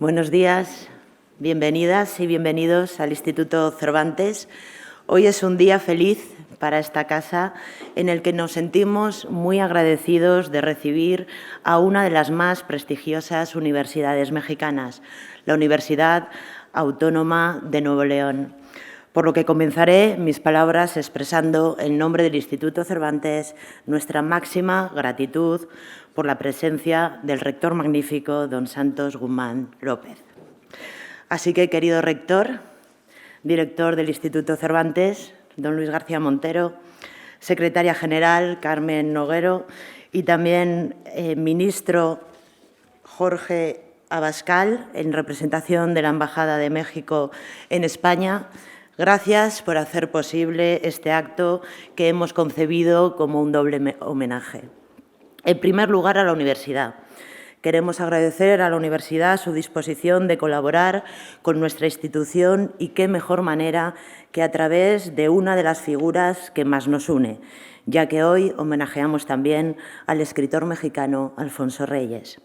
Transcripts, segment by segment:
Buenos días, bienvenidas y bienvenidos al Instituto Cervantes. Hoy es un día feliz para esta casa en el que nos sentimos muy agradecidos de recibir a una de las más prestigiosas universidades mexicanas, la Universidad Autónoma de Nuevo León. Por lo que comenzaré mis palabras expresando en nombre del Instituto Cervantes nuestra máxima gratitud por la presencia del rector magnífico, don Santos Guzmán López. Así que, querido rector, director del Instituto Cervantes, don Luis García Montero, secretaria general Carmen Noguero y también ministro Jorge Abascal, en representación de la Embajada de México en España, gracias por hacer posible este acto que hemos concebido como un doble homenaje. En primer lugar, a la universidad. Queremos agradecer a la universidad su disposición de colaborar con nuestra institución y qué mejor manera que a través de una de las figuras que más nos une, ya que hoy homenajeamos también al escritor mexicano Alfonso Reyes.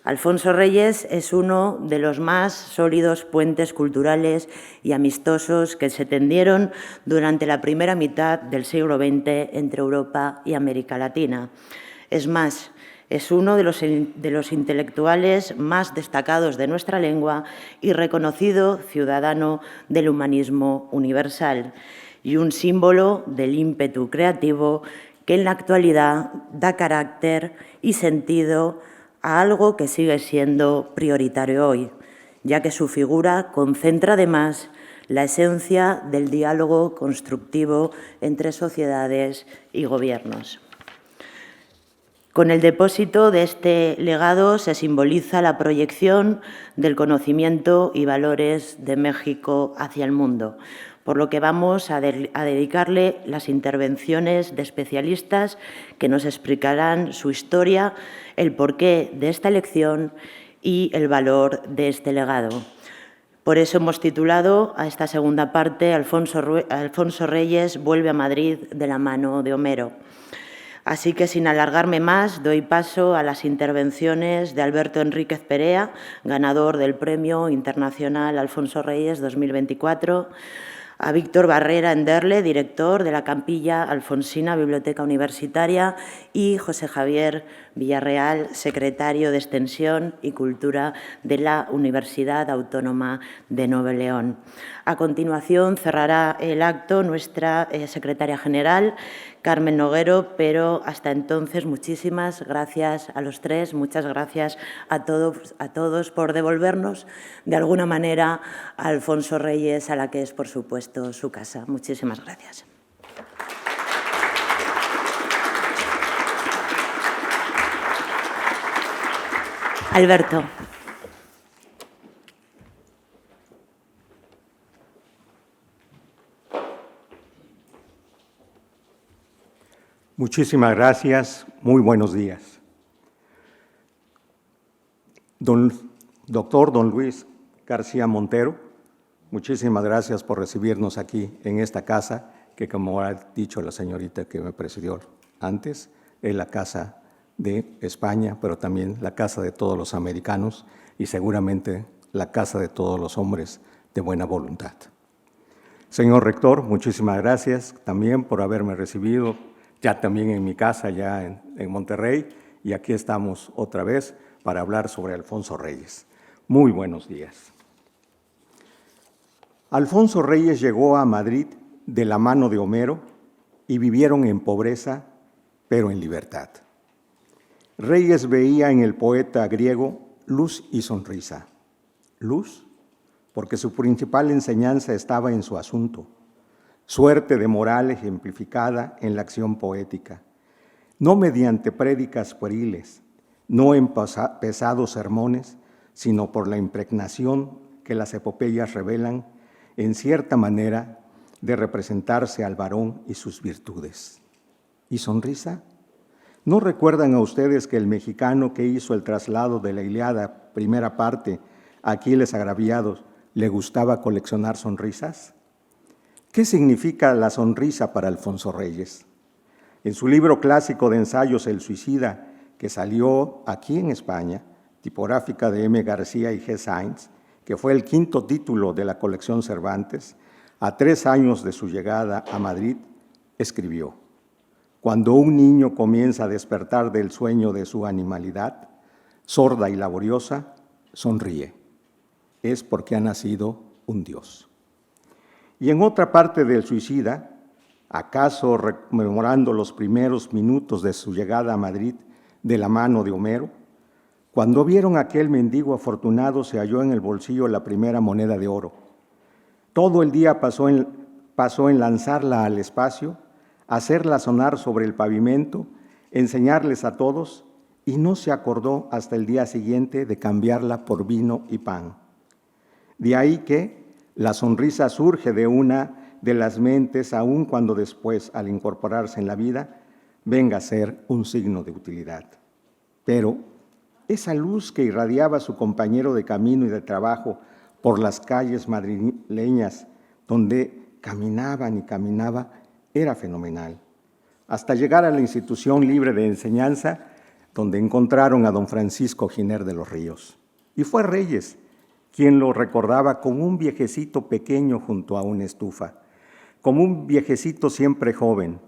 Alfonso Reyes es uno de los más sólidos puentes culturales y amistosos que se tendieron durante la primera mitad del siglo XX entre Europa y América Latina. Es más, es uno de los intelectuales más destacados de nuestra lengua y reconocido ciudadano del humanismo universal y un símbolo del ímpetu creativo que en la actualidad da carácter y sentido a algo que sigue siendo prioritario hoy, ya que su figura concentra además la esencia del diálogo constructivo entre sociedades y gobiernos. Con el depósito de este legado se simboliza la proyección del conocimiento y valores de México hacia el mundo, por lo que vamos a dedicarle las intervenciones de especialistas que nos explicarán su historia, el porqué de esta elección y el valor de este legado. Por eso hemos titulado a esta segunda parte Alfonso Reyes vuelve a Madrid de la mano de Homero. Así que, sin alargarme más, doy paso a las intervenciones de Alberto Enríquez Perea, ganador del Premio Internacional Alfonso Reyes 2024, a Víctor Barrera Enderle, director de la Capilla Alfonsina Biblioteca Universitaria, y José Javier Villarreal, secretario de Extensión y Cultura de la Universidad Autónoma de Nuevo León. A continuación, cerrará el acto nuestra secretaria general, Carmen Noguero, pero hasta entonces muchísimas gracias a los tres, muchas gracias a todos por devolvernos de alguna manera a Alfonso Reyes, a la que es, por supuesto, su casa. Muchísimas gracias. Alberto. Muchísimas gracias. Muy buenos días. Doctor don Luis García Montero, muchísimas gracias por recibirnos aquí en esta casa, que como ha dicho la señorita que me precedió antes, es la casa de España, pero también la casa de todos los americanos y seguramente la casa de todos los hombres de buena voluntad. Señor rector, muchísimas gracias también por haberme recibido, ya también en mi casa, ya en Monterrey, y aquí estamos otra vez para hablar sobre Alfonso Reyes. Muy buenos días. Alfonso Reyes llegó a Madrid de la mano de Homero y vivieron en pobreza, pero en libertad. Reyes veía en el poeta griego luz y sonrisa. Luz, porque su principal enseñanza estaba en su asunto, suerte de moral ejemplificada en la acción poética, no mediante prédicas pueriles, no en pesados sermones, sino por la impregnación que las epopeyas revelan en cierta manera de representarse al varón y sus virtudes. ¿Y sonrisa? ¿No recuerdan a ustedes que el mexicano que hizo el traslado de la Ilíada, primera parte, a Aquiles agraviados, le gustaba coleccionar sonrisas? ¿Qué significa la sonrisa para Alfonso Reyes? En su libro clásico de ensayos El suicida, que salió aquí en España, tipográfica de M. García y G. Sainz, que fue el quinto título de la colección Cervantes, a 3 años de su llegada a Madrid, escribió: «Cuando un niño comienza a despertar del sueño de su animalidad, sorda y laboriosa, sonríe. Es porque ha nacido un Dios». Y en otra parte del Suicida, acaso rememorando los primeros minutos de su llegada a Madrid de la mano de Homero, cuando vieron a aquel mendigo afortunado se halló en el bolsillo la primera moneda de oro. Todo el día pasó en lanzarla al espacio, hacerla sonar sobre el pavimento, enseñarles a todos, y no se acordó hasta el día siguiente de cambiarla por vino y pan. De ahí que la sonrisa surge de una de las mentes, aun cuando después, al incorporarse en la vida, venga a ser un signo de utilidad. Pero esa luz que irradiaba su compañero de camino y de trabajo por las calles madrileñas, donde caminaban y caminaba, era fenomenal. Hasta llegar a la Institución Libre de Enseñanza, donde encontraron a don Francisco Giner de los Ríos. Y fue Reyes quien lo recordaba como un viejecito pequeño junto a una estufa, como un viejecito siempre joven,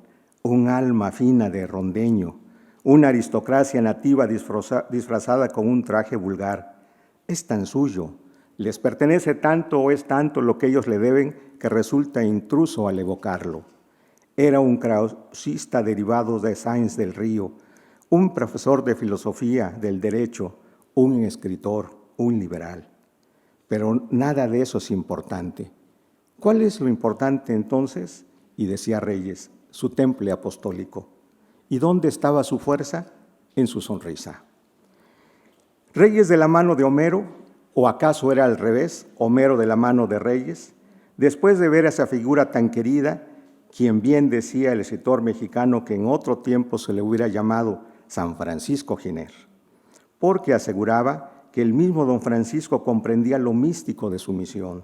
un alma fina de rondeño, una aristocracia nativa disfrazada con un traje vulgar. Es tan suyo, les pertenece tanto o es tanto lo que ellos le deben que resulta intruso al evocarlo. Era un krausista derivado de Sáenz del Río, un profesor de filosofía del derecho, un escritor, un liberal. Pero nada de eso es importante. ¿Cuál es lo importante entonces? Y decía Reyes, su temple apostólico. ¿Y dónde estaba su fuerza? En su sonrisa. Reyes de la mano de Homero, o acaso era al revés, Homero de la mano de Reyes, después de ver a esa figura tan querida, quien bien decía el escritor mexicano que en otro tiempo se le hubiera llamado San Francisco Giner, porque aseguraba que el mismo don Francisco comprendía lo místico de su misión.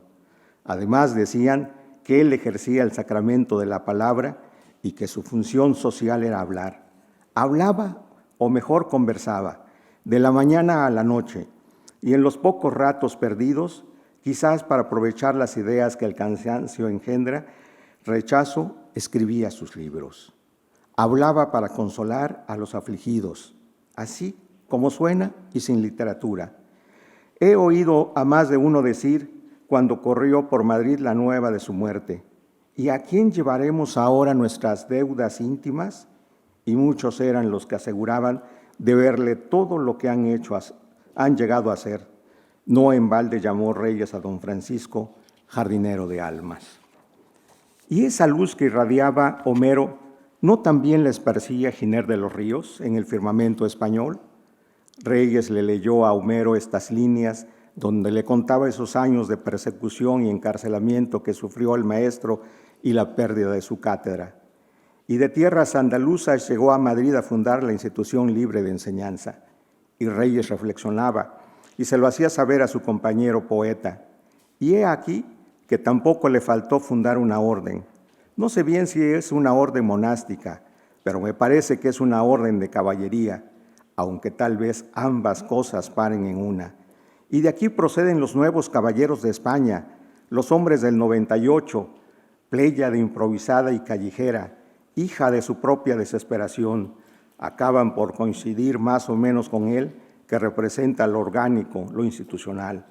Además decían que él ejercía el sacramento de la palabra y que su función social era hablar. Hablaba, o mejor conversaba, de la mañana a la noche, y en los pocos ratos perdidos, quizás para aprovechar las ideas que el cansancio engendra, rechazo, escribía sus libros. Hablaba para consolar a los afligidos, así como suena y sin literatura. He oído a más de uno decir, cuando corrió por Madrid la nueva de su muerte: ¿y a quién llevaremos ahora nuestras deudas íntimas? Y muchos eran los que aseguraban deberle todo lo que han llegado a hacer. No en balde llamó Reyes a don Francisco jardinero de almas. Y esa luz que irradiaba Homero, ¿no también la esparcía Giner de los Ríos en el firmamento español? Reyes le leyó a Homero estas líneas donde le contaba esos años de persecución y encarcelamiento que sufrió el maestro y la pérdida de su cátedra. Y de tierras andaluzas llegó a Madrid a fundar la Institución Libre de Enseñanza. Y Reyes reflexionaba y se lo hacía saber a su compañero poeta. Y he aquí que tampoco le faltó fundar una orden. No sé bien si es una orden monástica, pero me parece que es una orden de caballería, aunque tal vez ambas cosas paren en una. Y de aquí proceden los nuevos caballeros de España, los hombres del 98, pléyade improvisada y callejera, hija de su propia desesperación, acaban por coincidir más o menos con él, que representa lo orgánico, lo institucional.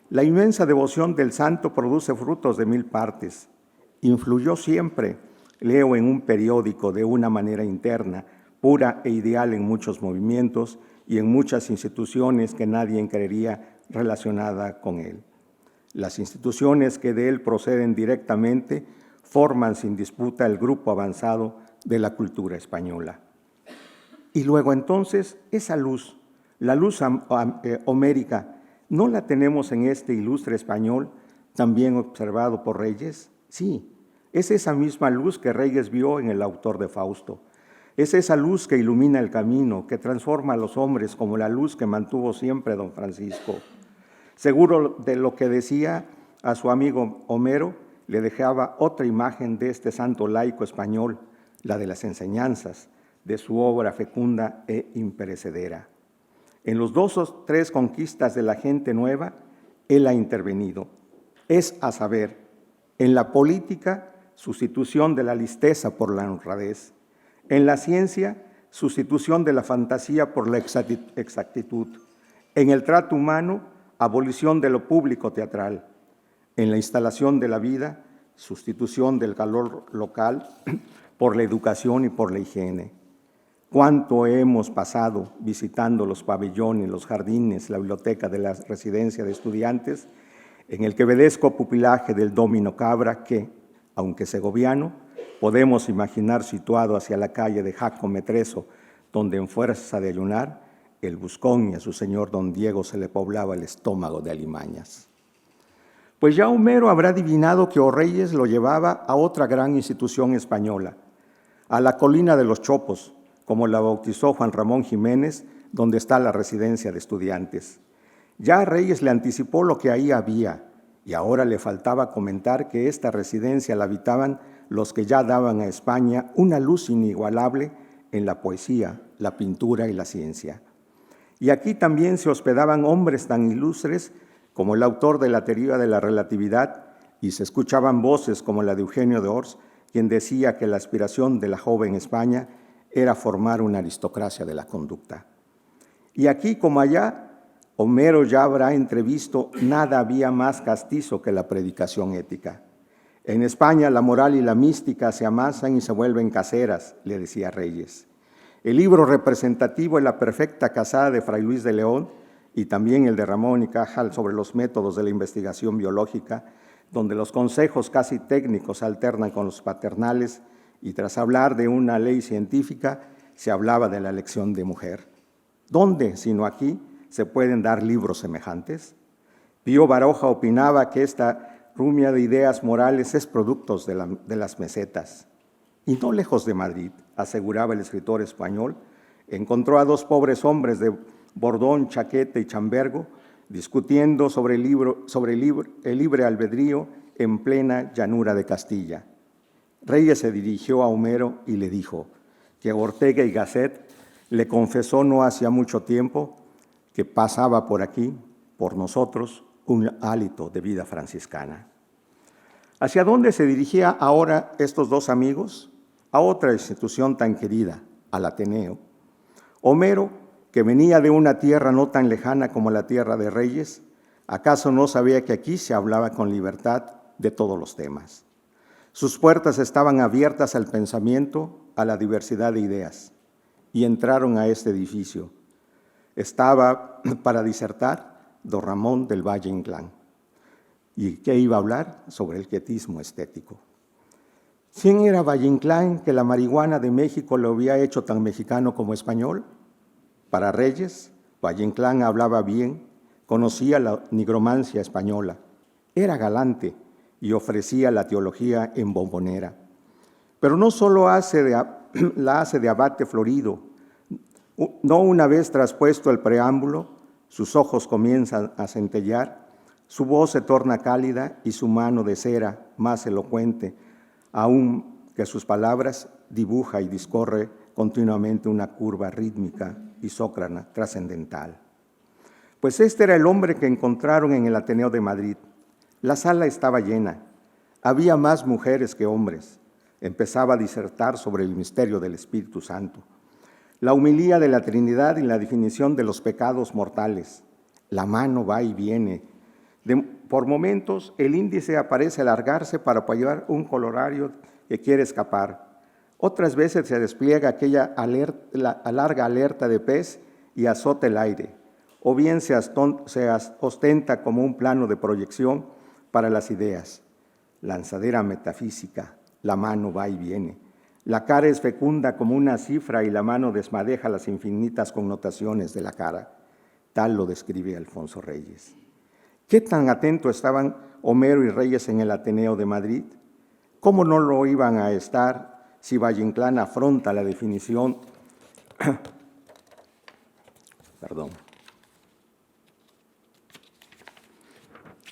La inmensa devoción del santo produce frutos de 1000 partes. Influyó siempre, leo en un periódico, de una manera interna, pura e ideal en muchos movimientos y en muchas instituciones que nadie creería relacionada con él. Las instituciones que de él proceden directamente forman sin disputa el grupo avanzado de la cultura española. Y luego entonces esa luz, la luz homérica, ¿no la tenemos en este ilustre español, también observado por Reyes? Sí, es esa misma luz que Reyes vio en el autor de Fausto. Es esa luz que ilumina el camino, que transforma a los hombres como la luz que mantuvo siempre don Francisco. Seguro de lo que decía a su amigo Homero, le dejaba otra imagen de este santo laico español, la de las enseñanzas, de su obra fecunda e imperecedera. En los 2 o 3 conquistas de la gente nueva, él ha intervenido. Es a saber, en la política, sustitución de la listeza por la honradez. En la ciencia, sustitución de la fantasía por la exactitud. En el trato humano, abolición de lo público teatral. En la instalación de la vida, sustitución del calor local por la educación y por la higiene. Cuánto hemos pasado visitando los pabellones, los jardines, la biblioteca de la residencia de estudiantes, en el quevedesco pupilaje del Domino Cabra que, aunque segoviano, podemos imaginar situado hacia la calle de Jaco Metreso, donde en fuerza de ayunar, el Buscón y a su señor don Diego se le poblaba el estómago de alimañas. Pues ya Homero habrá adivinado que O'Reyes lo llevaba a otra gran institución española, a la colina de los Chopos, como la bautizó Juan Ramón Jiménez, donde está la residencia de estudiantes. Ya Reyes le anticipó lo que ahí había, y ahora le faltaba comentar que esta residencia la habitaban los que ya daban a España una luz inigualable en la poesía, la pintura y la ciencia. Y aquí también se hospedaban hombres tan ilustres como el autor de la teoría de la relatividad, y se escuchaban voces como la de Eugenio d'Ors, quien decía que la aspiración de la joven España era formar una aristocracia de la conducta. Y aquí como allá, Homero ya habrá entrevisto, nada había más castizo que la predicación ética. En España la moral y la mística se amasan y se vuelven caseras, le decía Reyes. El libro representativo es La perfecta casada de Fray Luis de León y también el de Ramón y Cajal sobre los métodos de la investigación biológica, donde los consejos casi técnicos alternan con los paternales y tras hablar de una ley científica se hablaba de la elección de mujer. ¿Dónde, sino aquí, se pueden dar libros semejantes? Pío Baroja opinaba que esta rumia de ideas morales es producto de las mesetas. Y no lejos de Madrid, aseguraba el escritor español, encontró a 2 pobres hombres de Bordón, Chaqueta y Chambergo discutiendo sobre el libre albedrío en plena llanura de Castilla. Reyes se dirigió a Homero y le dijo que Ortega y Gasset le confesó no hacía mucho tiempo que pasaba por aquí, por nosotros, un hálito de vida franciscana. ¿Hacia dónde se dirigía ahora estos 2 amigos? A otra institución tan querida, al Ateneo. Homero, que venía de una tierra no tan lejana como la tierra de Reyes, ¿acaso no sabía que aquí se hablaba con libertad de todos los temas? Sus puertas estaban abiertas al pensamiento, a la diversidad de ideas, y entraron a este edificio. Estaba para disertar don Ramón del Valle Inclán. ¿Y qué iba a hablar? Sobre el quietismo estético. ¿Quién era Valle Inclán que la marihuana de México lo había hecho tan mexicano como español? Para Reyes, Valle Inclán hablaba bien, conocía la nigromancia española, era galante y ofrecía la teología en bombonera. Pero no solo la hace de abate florido, no una vez traspuesto el preámbulo, sus ojos comienzan a centellear, su voz se torna cálida y su mano de cera más elocuente, aun que sus palabras dibuja y discorre continuamente una curva rítmica isócrona trascendental. Pues este era el hombre que encontraron en el Ateneo de Madrid. La sala estaba llena, había más mujeres que hombres. Empezaba a disertar sobre el misterio del Espíritu Santo, la humilía de la Trinidad y la definición de los pecados mortales. La mano va y viene. Por momentos el índice parece alargarse para apoyar un colorario que quiere escapar. Otras veces se despliega aquella larga alerta de pez y azota el aire, o bien se ostenta como un plano de proyección para las ideas. Lanzadera metafísica, la mano va y viene. La cara es fecunda como una cifra y la mano desmadeja las infinitas connotaciones de la cara. Tal lo describe Alfonso Reyes. ¿Qué tan atento estaban Homero y Reyes en el Ateneo de Madrid? ¿Cómo no lo iban a estar si Valle Inclán afronta la definición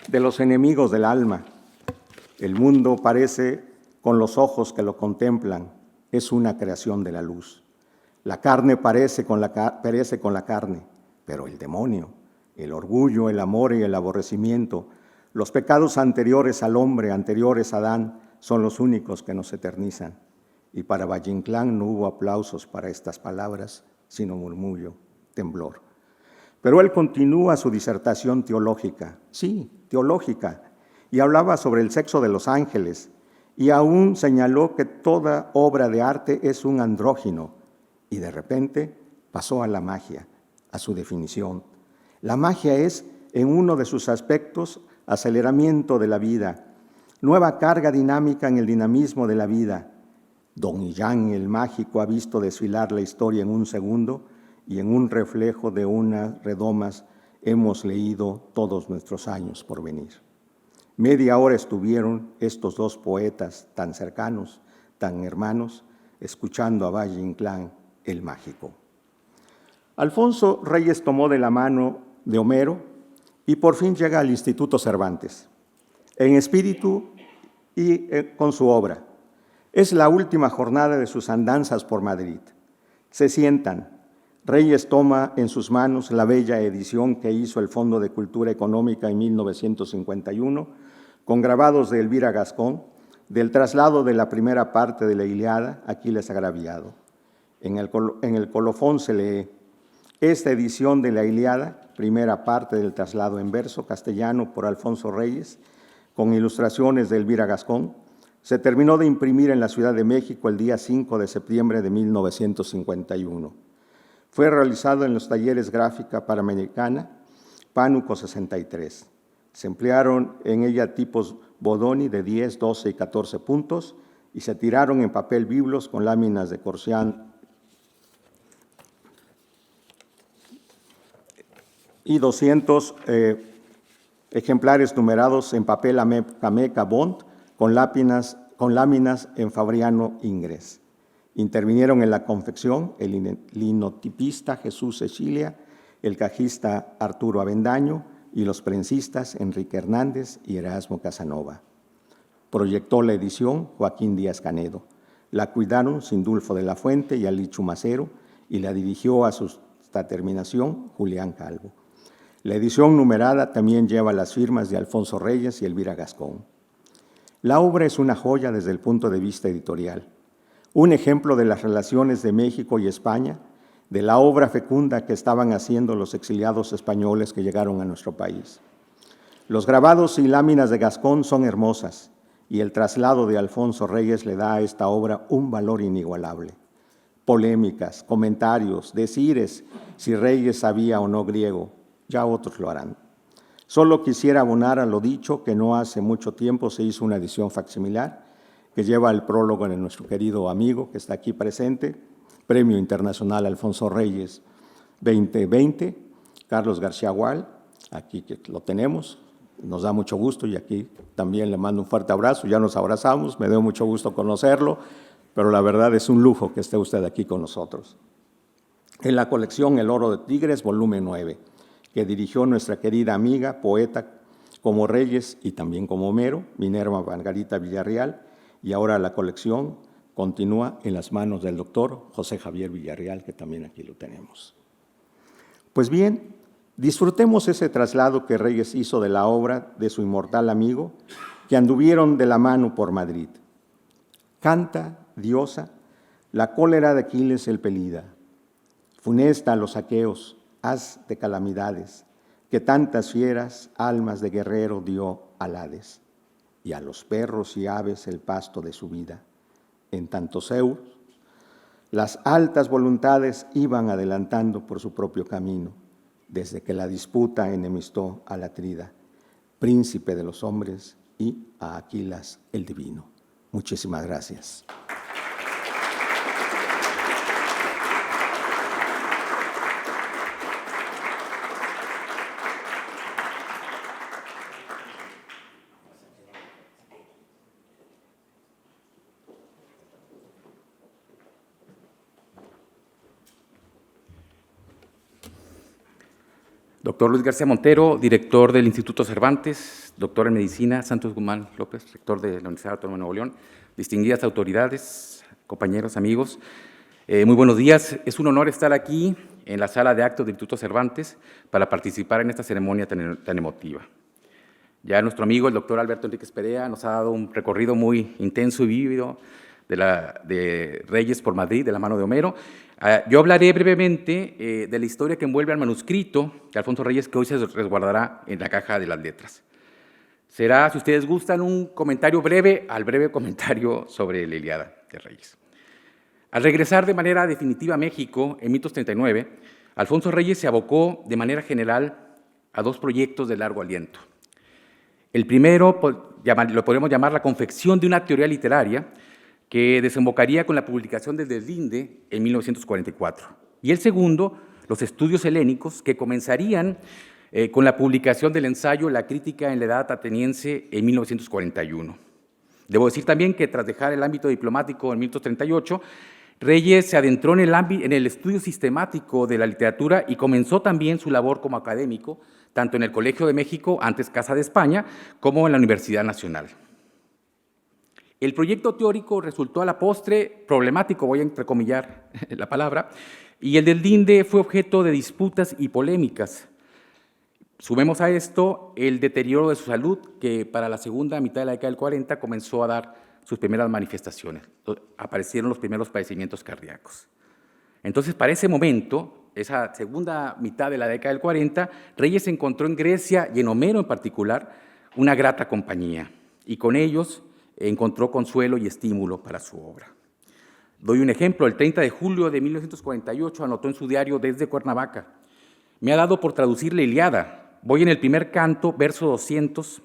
de los enemigos del alma? El mundo parece con los ojos que lo contemplan, es una creación de la luz. La carne perece con la carne, pero el demonio, el orgullo, el amor y el aborrecimiento, los pecados anteriores al hombre, anteriores a Adán, son los únicos que nos eternizan. Y para Valle Inclán no hubo aplausos para estas palabras, sino murmullo, temblor. Pero él continúa su disertación teológica, sí, teológica, y hablaba sobre el sexo de los ángeles, y aún señaló que toda obra de arte es un andrógino, y de repente pasó a la magia, a su definición. La magia es, en uno de sus aspectos, aceleramiento de la vida, nueva carga dinámica en el dinamismo de la vida. Don Illán, el mágico, ha visto desfilar la historia en un segundo, y en un reflejo de unas redomas hemos leído todos nuestros años por venir. Media hora estuvieron estos dos poetas tan cercanos, tan hermanos, escuchando a Valle Inclán, el mágico. Alfonso Reyes tomó de la mano de Homero y por fin llega al Instituto Cervantes, en espíritu y con su obra. Es la última jornada de sus andanzas por Madrid. Se sientan. Reyes toma en sus manos la bella edición que hizo el Fondo de Cultura Económica en 1951, con grabados de Elvira Gascón, del traslado de la primera parte de la Ilíada, Aquiles agraviado. En el colofón se lee: esta edición de la Ilíada, primera parte del traslado en verso castellano por Alfonso Reyes, con ilustraciones de Elvira Gascón, se terminó de imprimir en la Ciudad de México el día 5 de septiembre de 1951. Fue realizado en los talleres Gráfica Panamericana, Pánuco 63. Se emplearon en ella tipos Bodoni de 10, 12 y 14 puntos y se tiraron en papel biblos con láminas de Corcián y 200 ejemplares numerados en papel Ameca Bond con láminas en Fabriano Ingres. Intervinieron en la confección el linotipista Jesús Cecilia, el cajista Arturo Avendaño y los prensistas Enrique Hernández y Erasmo Casanova. Proyectó la edición Joaquín Díaz Canedo. La cuidaron Sindulfo de la Fuente y Ali Chumacero y la dirigió hasta terminación Julián Calvo. La edición numerada también lleva las firmas de Alfonso Reyes y Elvira Gascón. La obra es una joya desde el punto de vista editorial. Un ejemplo de las relaciones de México y España, de la obra fecunda que estaban haciendo los exiliados españoles que llegaron a nuestro país. Los grabados y láminas de Gascón son hermosas y el traslado de Alfonso Reyes le da a esta obra un valor inigualable. Polémicas, comentarios, decires si Reyes sabía o no griego, ya otros lo harán. Solo quisiera abonar a lo dicho que no hace mucho tiempo se hizo una edición facsimilar que lleva el prólogo de nuestro querido amigo que está aquí presente, Premio Internacional Alfonso Reyes 2020, Carlos García Gual, aquí que lo tenemos, nos da mucho gusto y aquí también le mando un fuerte abrazo, ya nos abrazamos, me dio mucho gusto conocerlo, pero la verdad es un lujo que esté usted aquí con nosotros. En la colección El Oro de Tigres, volumen 9, que dirigió nuestra querida amiga, poeta como Reyes y también como Homero, Minerva Margarita Villarreal, y ahora la colección continúa en las manos del doctor José Javier Villarreal, que también aquí lo tenemos. Pues bien, disfrutemos ese traslado que Reyes hizo de la obra de su inmortal amigo, que anduvieron de la mano por Madrid. Canta, diosa, la cólera de Aquiles el pelida, funesta a los aqueos, haz de calamidades, que tantas fieras almas de guerrero dio al Hades, y a los perros y aves el pasto de su vida. En tanto Zeus, las altas voluntades iban adelantando por su propio camino, desde que la disputa enemistó al Atrida, príncipe de los hombres, y a Aquilas el divino. Muchísimas gracias. Doctor Luis García Montero, director del Instituto Cervantes, doctor en Medicina, Santos Guzmán López, rector de la Universidad Autónoma de Nuevo León, distinguidas autoridades, compañeros, amigos. Muy buenos días. Es un honor estar aquí en la sala de actos del Instituto Cervantes para participar en esta ceremonia tan emotiva. Ya nuestro amigo, el doctor Alberto Enríquez Perea, nos ha dado un recorrido muy intenso y vívido de Reyes por Madrid, de la mano de Homero. Yo hablaré brevemente de la historia que envuelve al manuscrito de Alfonso Reyes, que hoy se resguardará en la caja de las letras. Será, si ustedes gustan, un comentario breve al breve comentario sobre la Ilíada de Reyes. Al regresar de manera definitiva a México, en 1539, Alfonso Reyes se abocó de manera general a dos proyectos de largo aliento. El primero lo podemos llamar la confección de una teoría literaria que desembocaría con la publicación del Deslinde en 1944. Y el segundo, los estudios helénicos, que comenzarían con la publicación del ensayo La crítica en la edad ateniense en 1941. Debo decir también que tras dejar el ámbito diplomático en 1938, Reyes se adentró en el estudio sistemático de la literatura y comenzó también su labor como académico, tanto en el Colegio de México, antes Casa de España, como en la Universidad Nacional. El proyecto teórico resultó a la postre problemático, voy a entrecomillar la palabra, y el del Deslinde fue objeto de disputas y polémicas. Sumemos a esto el deterioro de su salud, que para la segunda mitad de la década del 40 comenzó a dar sus primeras manifestaciones. Aparecieron los primeros padecimientos cardíacos. Entonces, para ese momento, esa segunda mitad de la década del 40, Reyes encontró en Grecia, y en Homero en particular, una grata compañía, y con ellos encontró consuelo y estímulo para su obra. Doy un ejemplo. El 30 de julio de 1948 anotó en su diario desde Cuernavaca: me ha dado por traducir la Ilíada. Voy en el primer canto, verso 200,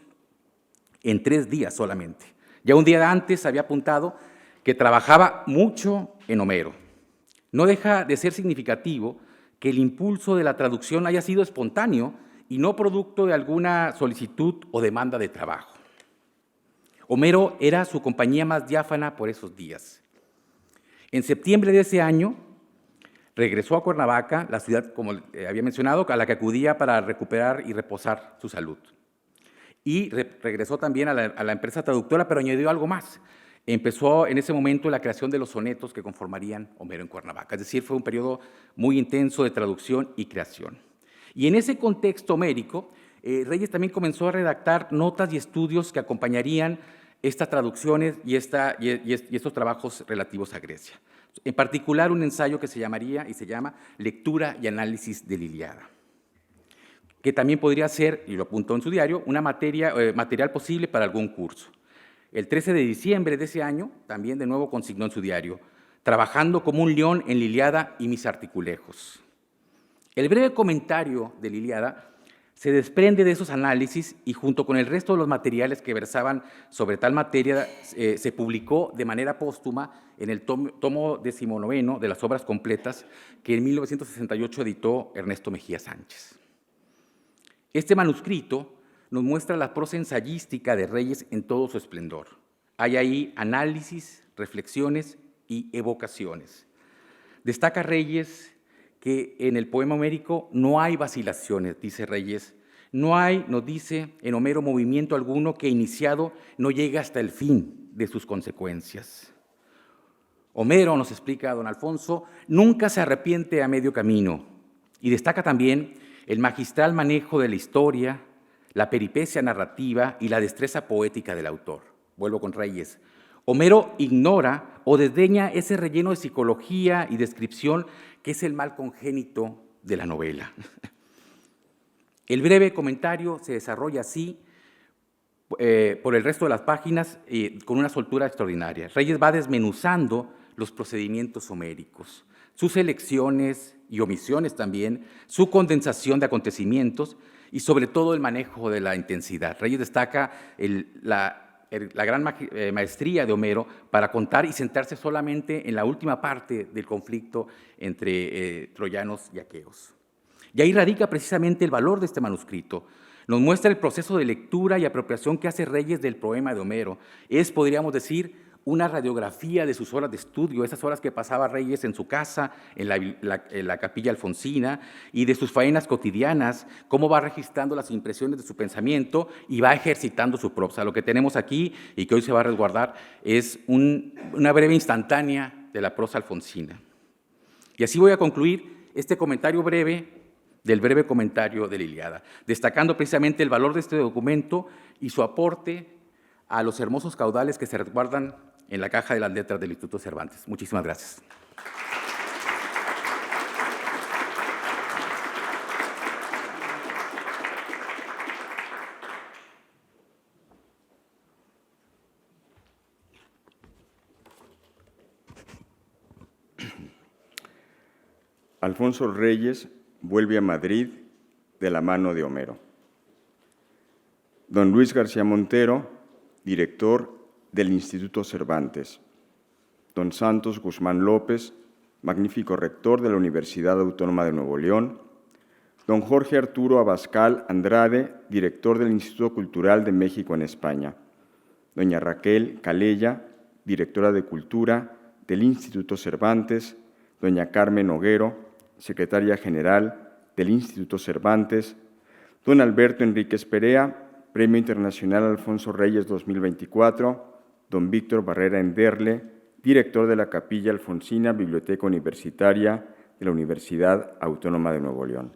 en 3 días solamente. Ya un día antes había apuntado que trabajaba mucho en Homero. No deja de ser significativo que el impulso de la traducción haya sido espontáneo y no producto de alguna solicitud o demanda de trabajo. Homero era su compañía más diáfana por esos días. En septiembre de ese año, regresó a Cuernavaca, la ciudad, como había mencionado, a la que acudía para recuperar y reposar su salud. Y regresó también a la empresa traductora, pero añadió algo más. Empezó en ese momento la creación de los sonetos que conformarían Homero en Cuernavaca. Es decir, fue un periodo muy intenso de traducción y creación. Y en ese contexto homérico, Reyes también comenzó a redactar notas y estudios que acompañarían estas traducciones y estos trabajos relativos a Grecia. En particular, un ensayo que se llama Lectura y Análisis de la Ilíada, que también podría ser, y lo apuntó en su diario, material posible para algún curso. El 13 de diciembre de ese año, también de nuevo consignó en su diario: trabajando como un león en la Ilíada y mis articulejos. El breve comentario de la Ilíada se desprende de esos análisis y junto con el resto de los materiales que versaban sobre tal materia, se publicó de manera póstuma en el tomo 19 de las obras completas que en 1968 editó Ernesto Mejía Sánchez. Este manuscrito nos muestra la prosa ensayística de Reyes en todo su esplendor. Hay ahí análisis, reflexiones y evocaciones. Destaca Reyes que en el poema homérico no hay vacilaciones, dice Reyes. No hay, nos dice en Homero, movimiento alguno que iniciado no llega hasta el fin de sus consecuencias. Homero, nos explica don Alfonso, nunca se arrepiente a medio camino, y destaca también el magistral manejo de la historia, la peripecia narrativa y la destreza poética del autor. Vuelvo con Reyes. Homero ignora o desdeña ese relleno de psicología y descripción que es el mal congénito de la novela. El breve comentario se desarrolla así por el resto de las páginas con una soltura extraordinaria. Reyes va desmenuzando los procedimientos homéricos, sus elecciones y omisiones también, su condensación de acontecimientos y sobre todo el manejo de la intensidad. Reyes destaca la gran maestría de Homero para contar y centrarse solamente en la última parte del conflicto entre troyanos y aqueos. Y ahí radica precisamente el valor de este manuscrito. Nos muestra el proceso de lectura y apropiación que hace Reyes del poema de Homero. Es, podríamos decir, una radiografía de sus horas de estudio, esas horas que pasaba Reyes en su casa, en la capilla alfonsina, y de sus faenas cotidianas, cómo va registrando las impresiones de su pensamiento y va ejercitando su prosa. Lo que tenemos aquí y que hoy se va a resguardar es una breve instantánea de la prosa alfonsina. Y así voy a concluir este comentario breve del breve comentario de la Ilíada, destacando precisamente el valor de este documento y su aporte a los hermosos caudales que se resguardan en la caja de las letras del Instituto Cervantes. Muchísimas gracias. Alfonso Reyes vuelve a Madrid de la mano de Homero. Don Luis García Montero, director del Instituto Cervantes. Don Santos Guzmán López, magnífico rector de la Universidad Autónoma de Nuevo León. Don Jorge Arturo Abascal Andrade, director del Instituto Cultural de México en España. Doña Raquel Calella, directora de Cultura del Instituto Cervantes. Doña Carmen Noguero, secretaria general del Instituto Cervantes. Don Alberto Enríquez Perea, Premio Internacional Alfonso Reyes 2024. Don Víctor Barrera Enderle, director de la Capilla Alfonsina, Biblioteca Universitaria de la Universidad Autónoma de Nuevo León.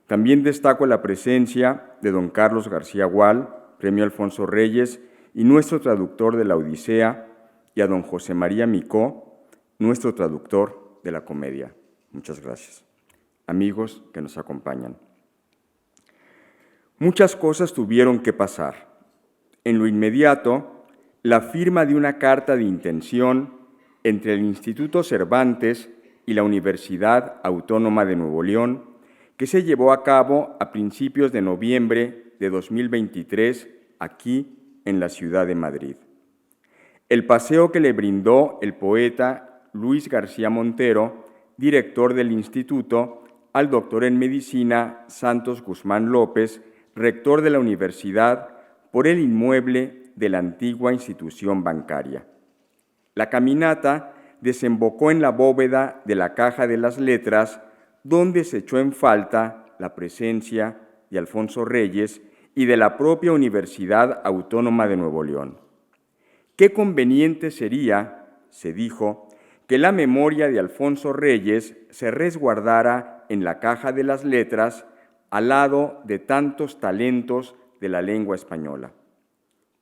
También destaco la presencia de don Carlos García Gual, Premio Alfonso Reyes, y nuestro traductor de la Odisea, y a don José María Micó, nuestro traductor de la Comedia. Muchas gracias. Amigos que nos acompañan. Muchas cosas tuvieron que pasar. En lo inmediato, la firma de una carta de intención entre el Instituto Cervantes y la Universidad Autónoma de Nuevo León, que se llevó a cabo a principios de noviembre de 2023 aquí en la ciudad de Madrid. El paseo que le brindó el poeta Luis García Montero, director del instituto, al doctor en medicina Santos Guzmán López, rector de la universidad, por el inmueble de la antigua institución bancaria. La caminata desembocó en la bóveda de la Caja de las Letras, donde se echó en falta la presencia de Alfonso Reyes y de la propia Universidad Autónoma de Nuevo León. Qué conveniente sería, se dijo, que la memoria de Alfonso Reyes se resguardara en la Caja de las Letras al lado de tantos talentos de la lengua española.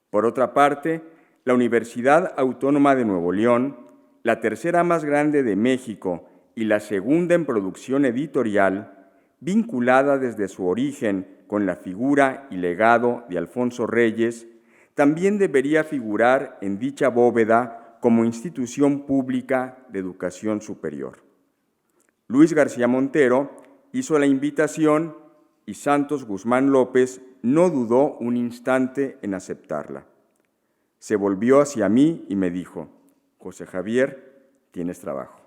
Por otra parte, la Universidad Autónoma de Nuevo León, la tercera más grande de México y la segunda en producción editorial, vinculada desde su origen con la figura y legado de Alfonso Reyes, también debería figurar en dicha bóveda como institución pública de educación superior. Luis García Montero hizo la invitación y Santos Guzmán López no dudó un instante en aceptarla. Se volvió hacia mí y me dijo: José Javier, tienes trabajo.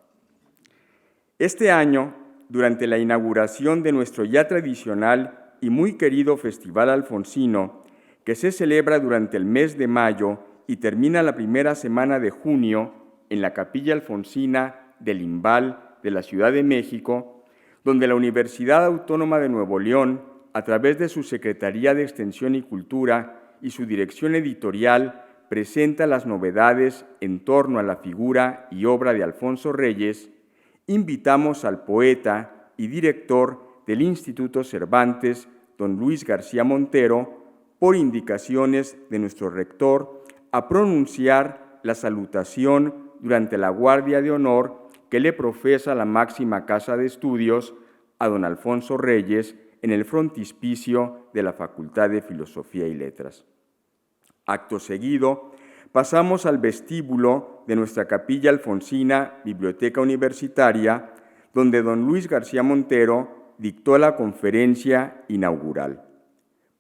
Este año, durante la inauguración de nuestro ya tradicional y muy querido Festival Alfonsino, que se celebra durante el mes de mayo y termina la primera semana de junio en la Capilla Alfonsina del Imbal de la Ciudad de México, donde la Universidad Autónoma de Nuevo León, a través de su Secretaría de Extensión y Cultura y su dirección editorial, presenta las novedades en torno a la figura y obra de Alfonso Reyes, invitamos al poeta y director del Instituto Cervantes, don Luis García Montero, por indicaciones de nuestro rector, a pronunciar la salutación durante la guardia de honor que le profesa la máxima casa de estudios a don Alfonso Reyes en el frontispicio de la Facultad de Filosofía y Letras. Acto seguido, pasamos al vestíbulo de nuestra Capilla Alfonsina, Biblioteca Universitaria, donde don Luis García Montero dictó la conferencia inaugural.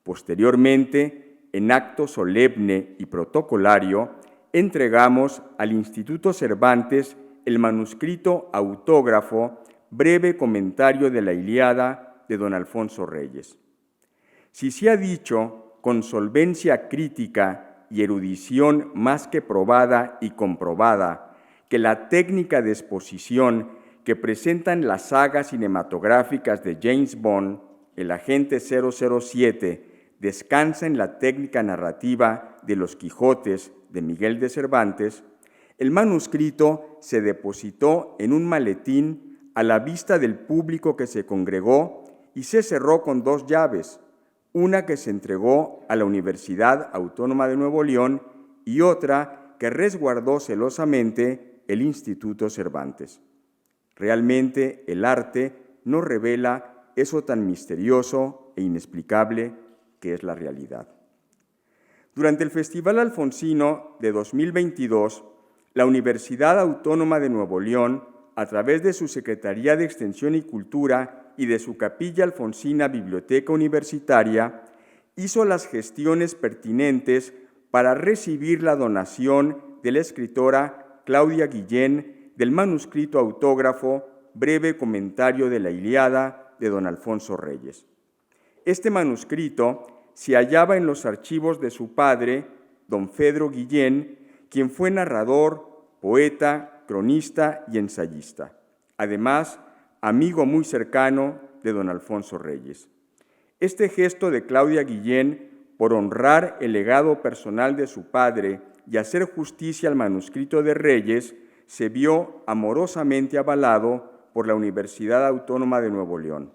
Posteriormente, en acto solemne y protocolario, entregamos al Instituto Cervantes el manuscrito autógrafo Breve Comentario de la Ilíada de don Alfonso Reyes. Si se ha dicho con solvencia crítica y erudición más que probada y comprobada que la técnica de exposición que presentan las sagas cinematográficas de James Bond, el agente 007, descansa en la técnica narrativa de Los Quijotes de Miguel de Cervantes, El manuscrito se depositó en un maletín a la vista del público que se congregó y se cerró con 2 llaves, una que se entregó a la Universidad Autónoma de Nuevo León y otra que resguardó celosamente el Instituto Cervantes. Realmente el arte nos revela eso tan misterioso e inexplicable que es la realidad. Durante el Festival Alfonsino de 2022, la Universidad Autónoma de Nuevo León, a través de su Secretaría de Extensión y Cultura y de su Capilla Alfonsina Biblioteca Universitaria, hizo las gestiones pertinentes para recibir la donación de la escritora Claudia Guillén del manuscrito autógrafo Breve Comentario de la Ilíada de don Alfonso Reyes. Este manuscrito se hallaba en los archivos de su padre, don Fedro Guillén, quien fue narrador, poeta, cronista y ensayista. Además, amigo muy cercano de don Alfonso Reyes. Este gesto de Claudia Guillén, por honrar el legado personal de su padre y hacer justicia al manuscrito de Reyes, se vio amorosamente avalado por la Universidad Autónoma de Nuevo León.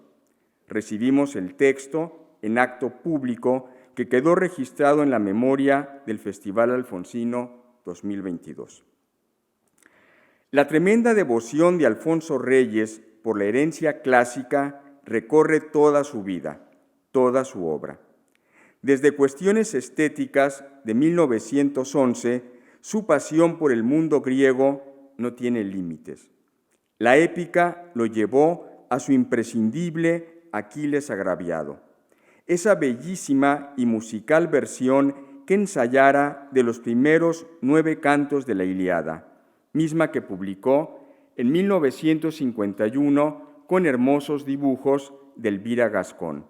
Recibimos el texto en acto público que quedó registrado en la memoria del Festival Alfonsino 2022. La tremenda devoción de Alfonso Reyes por la herencia clásica recorre toda su vida, toda su obra. Desde cuestiones estéticas de 1911, su pasión por el mundo griego no tiene límites. La épica lo llevó a su imprescindible Aquiles agraviado, esa bellísima y musical versión que ensayara de los primeros 9 cantos de la Ilíada, misma que publicó en 1951 con hermosos dibujos de Elvira Gascón,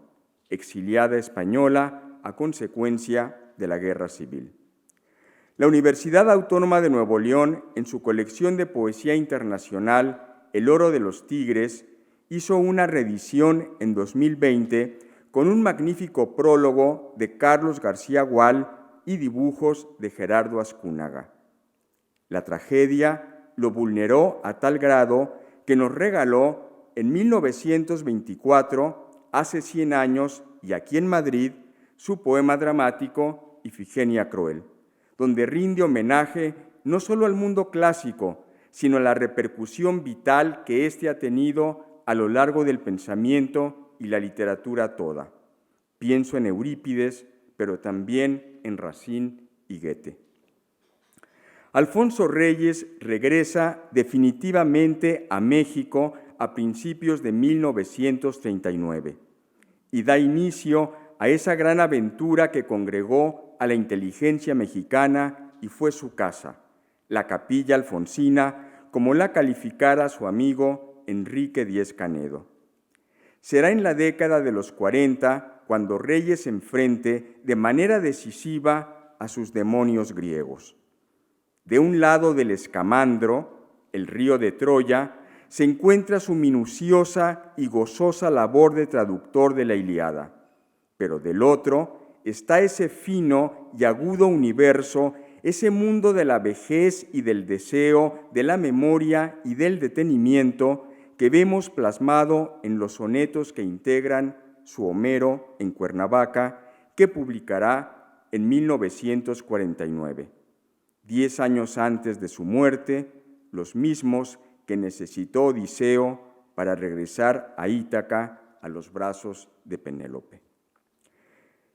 exiliada española a consecuencia de la Guerra Civil. La Universidad Autónoma de Nuevo León, en su colección de poesía internacional El oro de los tigres, hizo una reedición en 2020 con un magnífico prólogo de Carlos García Gual y dibujos de Gerardo Azcúnaga. La tragedia lo vulneró a tal grado que nos regaló en 1924, hace 100 años y aquí en Madrid, su poema dramático Ifigenia Cruel, donde rinde homenaje no solo al mundo clásico, sino a la repercusión vital que éste ha tenido a lo largo del pensamiento y la literatura toda. Pienso en Eurípides, pero también en Racine y Goethe. Alfonso Reyes regresa definitivamente a México a principios de 1939 y da inicio a esa gran aventura que congregó a la inteligencia mexicana y fue su casa, la Capilla Alfonsina, como la calificara su amigo Enrique Díez Canedo. Será en la década de los 40 cuando Reyes enfrente de manera decisiva a sus demonios griegos. De un lado del Escamandro, el río de Troya, se encuentra su minuciosa y gozosa labor de traductor de la Ilíada, pero del otro está ese fino y agudo universo, ese mundo de la vejez y del deseo, de la memoria y del detenimiento que vemos plasmado en los sonetos que integran su Homero en Cuernavaca, que publicará en 1949, 10 años antes de su muerte, los mismos que necesitó Odiseo para regresar a Ítaca a los brazos de Penélope.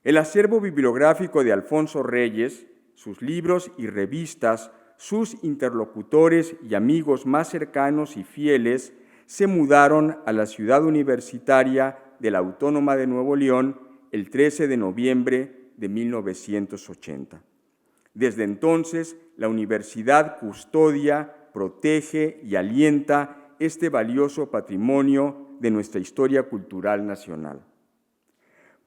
El acervo bibliográfico de Alfonso Reyes, sus libros y revistas, sus interlocutores y amigos más cercanos y fieles se mudaron a la ciudad universitaria de la Autónoma de Nuevo León el 13 de noviembre de 1980. Desde entonces, la universidad custodia, protege y alienta este valioso patrimonio de nuestra historia cultural nacional.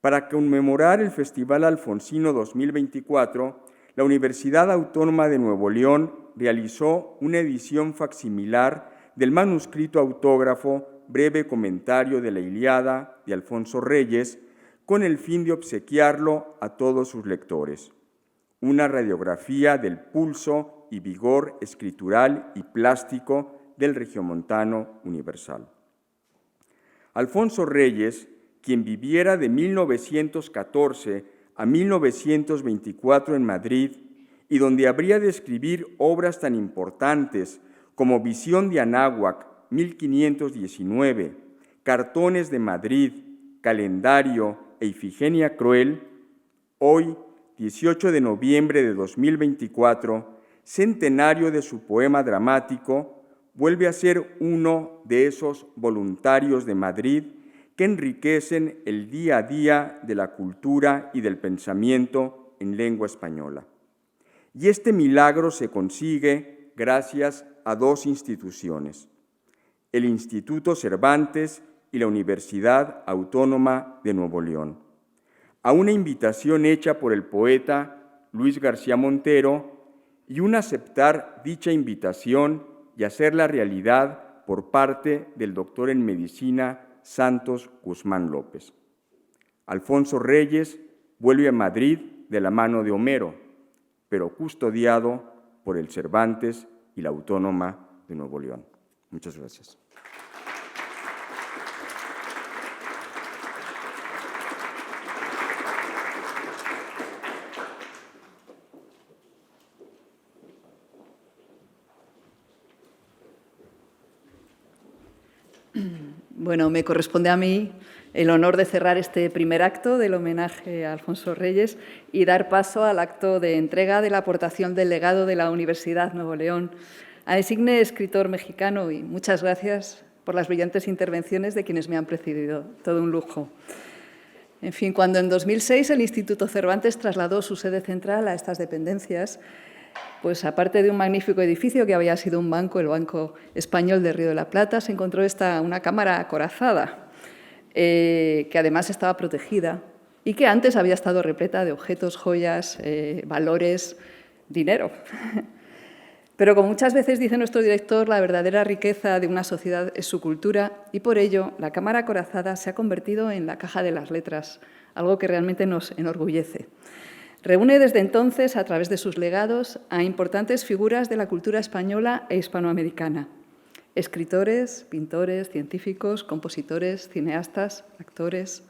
Para conmemorar el Festival Alfonsino 2024, la Universidad Autónoma de Nuevo León realizó una edición facsimilar del manuscrito autógrafo Breve Comentario de la Ilíada de Alfonso Reyes, con el fin de obsequiarlo a todos sus lectores. Una radiografía del pulso y vigor escritural y plástico del regiomontano universal. Alfonso Reyes, quien viviera de 1914 a 1924 en Madrid y donde habría de escribir obras tan importantes como Visión de Anáhuac, 1519, Cartones de Madrid, Calendario e Ifigenia Cruel, hoy, 18 de noviembre de 2024, centenario de su poema dramático, vuelve a ser uno de esos voluntarios de Madrid que enriquecen el día a día de la cultura y del pensamiento en lengua española. Y este milagro se consigue gracias a dos instituciones, el Instituto Cervantes y la Universidad Autónoma de Nuevo León, a una invitación hecha por el poeta Luis García Montero y un aceptar dicha invitación y hacerla realidad por parte del doctor en medicina Santos Guzmán López. Alfonso Reyes vuelve a Madrid de la mano de Homero, pero custodiado por el Cervantes y la Autónoma de Nuevo León. Muchas gracias. Bueno, me corresponde a mí el honor de cerrar este primer acto del homenaje a Alfonso Reyes y dar paso al acto de entrega de la aportación del legado de la Universidad Nuevo León al insigne escritor mexicano, y muchas gracias por las brillantes intervenciones de quienes me han precedido. Todo un lujo. En fin, cuando en 2006 el Instituto Cervantes trasladó su sede central a estas dependencias, pues aparte de un magnífico edificio que había sido un banco, el Banco Español de Río de la Plata, se encontró una cámara acorazada, que además estaba protegida y que antes había estado repleta de objetos, joyas, valores, dinero. Pero como muchas veces dice nuestro director, la verdadera riqueza de una sociedad es su cultura y por ello la cámara acorazada se ha convertido en la caja de las letras, algo que realmente nos enorgullece. Reúne desde entonces, a través de sus legados, a importantes figuras de la cultura española e hispanoamericana. Escritores, pintores, científicos, compositores, cineastas, actores.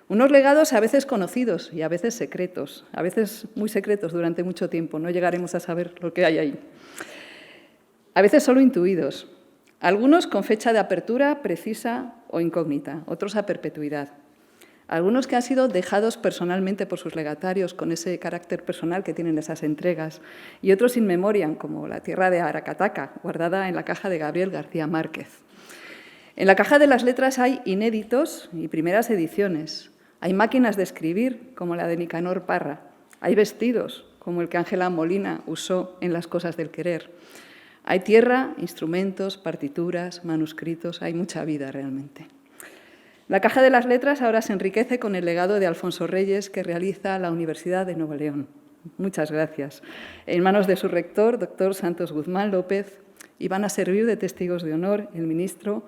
Unos legados a veces conocidos y a veces secretos, a veces muy secretos durante mucho tiempo. No llegaremos a saber lo que hay ahí. A veces solo intuidos. Algunos con fecha de apertura precisa o incógnita, otros a perpetuidad. Algunos que han sido dejados personalmente por sus legatarios con ese carácter personal que tienen esas entregas, y otros in memoriam, como La tierra de Aracataca, guardada en la caja de Gabriel García Márquez. En la caja de las letras hay inéditos y primeras ediciones. Hay máquinas de escribir, como la de Nicanor Parra. Hay vestidos, como el que Ángela Molina usó en Las cosas del querer. Hay tierra, instrumentos, partituras, manuscritos. Hay mucha vida realmente. La caja de las letras ahora se enriquece con el legado de Alfonso Reyes que realiza la Universidad de Nuevo León. Muchas gracias. En manos de su rector, doctor Santos Guzmán López, y van a servir de testigos de honor el ministro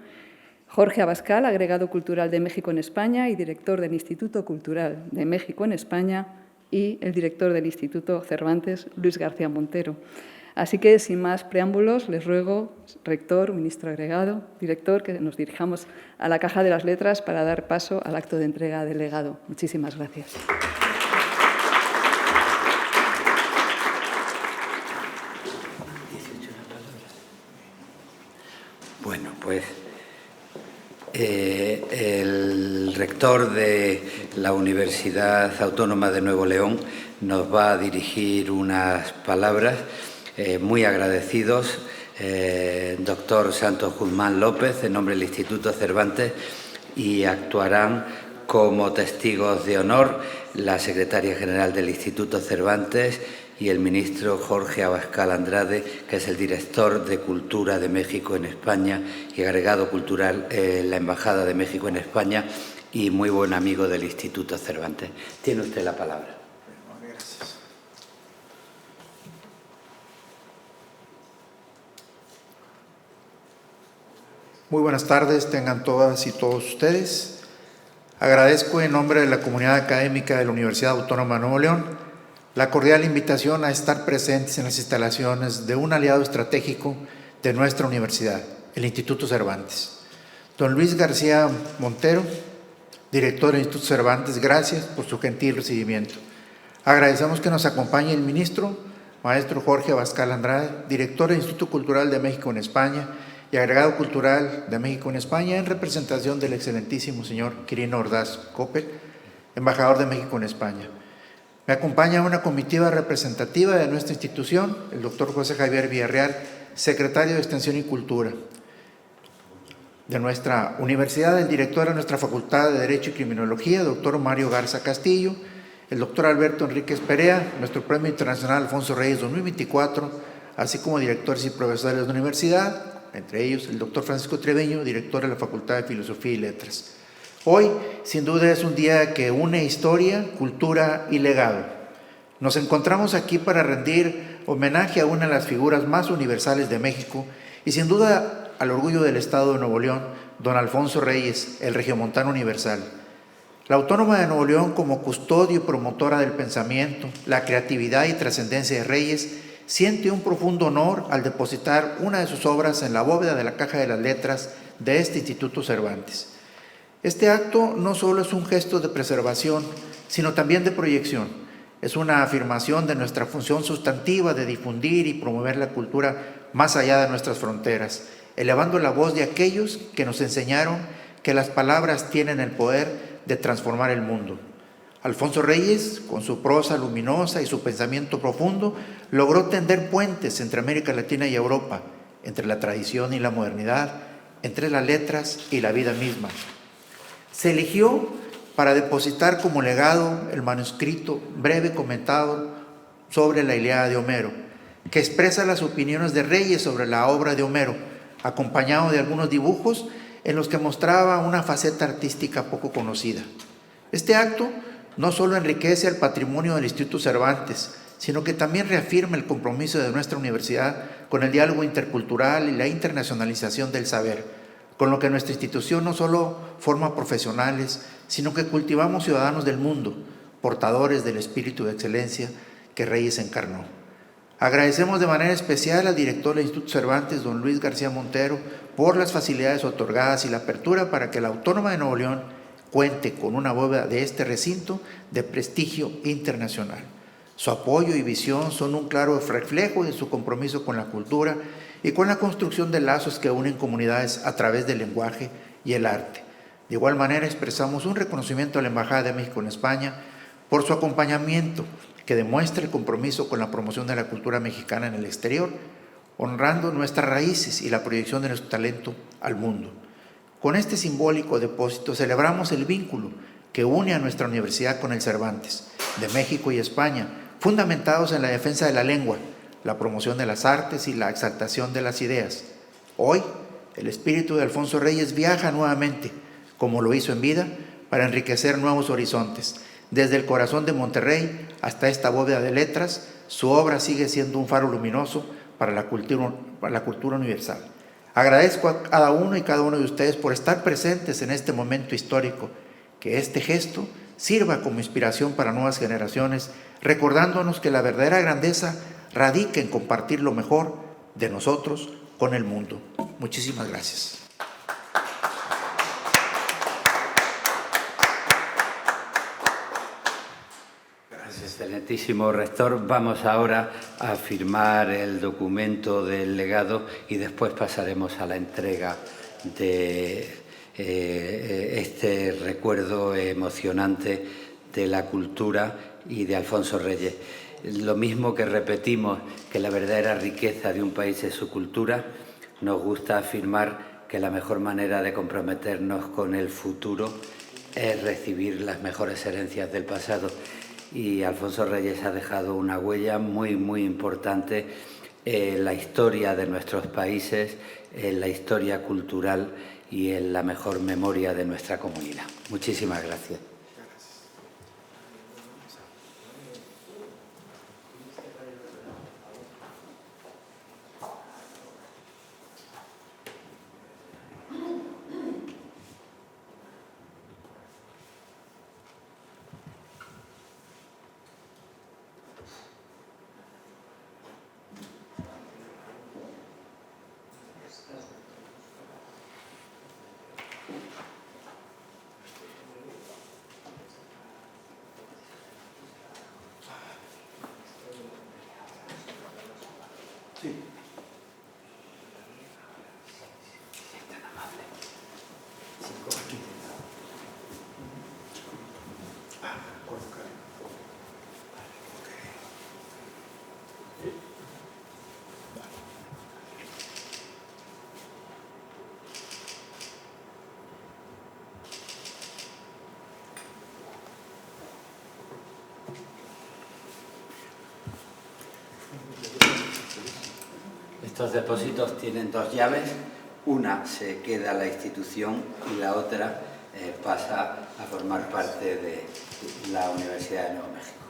Jorge Abascal, agregado cultural de México en España y director del Instituto Cultural de México en España, y el director del Instituto Cervantes, Luis García Montero. Así que, sin más preámbulos, les ruego, rector, ministro agregado, director, que nos dirijamos a la caja de las letras para dar paso al acto de entrega del legado. Muchísimas gracias. Bueno, pues el rector de la Universidad Autónoma de Nuevo León nos va a dirigir unas palabras. Muy agradecidos, doctor Santos Guzmán López, en nombre del Instituto Cervantes, y actuarán como testigos de honor la secretaria general del Instituto Cervantes y el ministro Jorge Abascal Andrade, que es el director de Cultura de México en España y agregado cultural en la Embajada de México en España y muy buen amigo del Instituto Cervantes. Tiene usted la palabra. Muy buenas tardes, tengan todas y todos ustedes. Agradezco en nombre de la comunidad académica de la Universidad Autónoma de Nuevo León la cordial invitación a estar presentes en las instalaciones de un aliado estratégico de nuestra universidad, el Instituto Cervantes. Don Luis García Montero, director del Instituto Cervantes, gracias por su gentil recibimiento. Agradecemos que nos acompañe el ministro, maestro Jorge Abascal Andrade, director del Instituto Cultural de México en España y agregado cultural de México en España, en representación del excelentísimo señor Quirino Ordaz Coppel, embajador de México en España. Me acompaña una comitiva representativa de nuestra institución, el doctor José Javier Villarreal, secretario de Extensión y Cultura de nuestra universidad, el director de nuestra Facultad de Derecho y Criminología, doctor Mario Garza Castillo, el doctor Alberto Enríquez Perea, nuestro Premio Internacional Alfonso Reyes 2024, así como directores y profesores de la universidad, entre ellos el doctor Francisco Treviño, director de la Facultad de Filosofía y Letras. Hoy, sin duda, es un día que une historia, cultura y legado. Nos encontramos aquí para rendir homenaje a una de las figuras más universales de México y, sin duda, al orgullo del Estado de Nuevo León, don Alfonso Reyes, el regiomontano universal. La Autónoma de Nuevo León, como custodio y promotora del pensamiento, la creatividad y trascendencia de Reyes, siente un profundo honor al depositar una de sus obras en la bóveda de la Caja de las Letras de este Instituto Cervantes. Este acto no solo es un gesto de preservación, sino también de proyección. Es una afirmación de nuestra función sustantiva de difundir y promover la cultura más allá de nuestras fronteras, elevando la voz de aquellos que nos enseñaron que las palabras tienen el poder de transformar el mundo. Alfonso Reyes, con su prosa luminosa y su pensamiento profundo, logró tender puentes entre América Latina y Europa, entre la tradición y la modernidad, entre las letras y la vida misma. Se eligió para depositar como legado el manuscrito breve comentado sobre la Ilíada de Homero, que expresa las opiniones de Reyes sobre la obra de Homero, acompañado de algunos dibujos en los que mostraba una faceta artística poco conocida. Este acto no solo enriquece el patrimonio del Instituto Cervantes, sino que también reafirma el compromiso de nuestra universidad con el diálogo intercultural y la internacionalización del saber, con lo que nuestra institución no solo forma profesionales, sino que cultivamos ciudadanos del mundo, portadores del espíritu de excelencia que Reyes encarnó. Agradecemos de manera especial al director del Instituto Cervantes, don Luis García Montero, por las facilidades otorgadas y la apertura para que la Autónoma de Nuevo León cuente con una bóveda de este recinto de prestigio internacional. Su apoyo y visión son un claro reflejo de su compromiso con la cultura y con la construcción de lazos que unen comunidades a través del lenguaje y el arte. De igual manera, expresamos un reconocimiento a la Embajada de México en España por su acompañamiento, que demuestra el compromiso con la promoción de la cultura mexicana en el exterior, honrando nuestras raíces y la proyección de nuestro talento al mundo. Con este simbólico depósito celebramos el vínculo que une a nuestra universidad con el Cervantes, de México y España, fundamentados en la defensa de la lengua, la promoción de las artes y la exaltación de las ideas. Hoy, el espíritu de Alfonso Reyes viaja nuevamente, como lo hizo en vida, para enriquecer nuevos horizontes. Desde el corazón de Monterrey hasta esta bóveda de letras, su obra sigue siendo un faro luminoso para la cultura universal. Agradezco a cada uno y cada uno de ustedes por estar presentes en este momento histórico, que este gesto sirva como inspiración para nuevas generaciones, recordándonos que la verdadera grandeza radica en compartir lo mejor de nosotros con el mundo. Muchísimas gracias. Excelentísimo rector, vamos ahora a firmar el documento del legado y después pasaremos a la entrega de este recuerdo emocionante de la cultura y de Alfonso Reyes. Lo mismo que repetimos que la verdadera riqueza de un país es su cultura, nos gusta afirmar que la mejor manera de comprometernos con el futuro es recibir las mejores herencias del pasado. Y Alfonso Reyes ha dejado una huella muy, muy importante en la historia de nuestros países, en la historia cultural y en la mejor memoria de nuestra comunidad. Muchísimas gracias. Estos depósitos tienen dos llaves, una se queda a la institución y la otra pasa a formar parte de la Universidad de Nuevo México.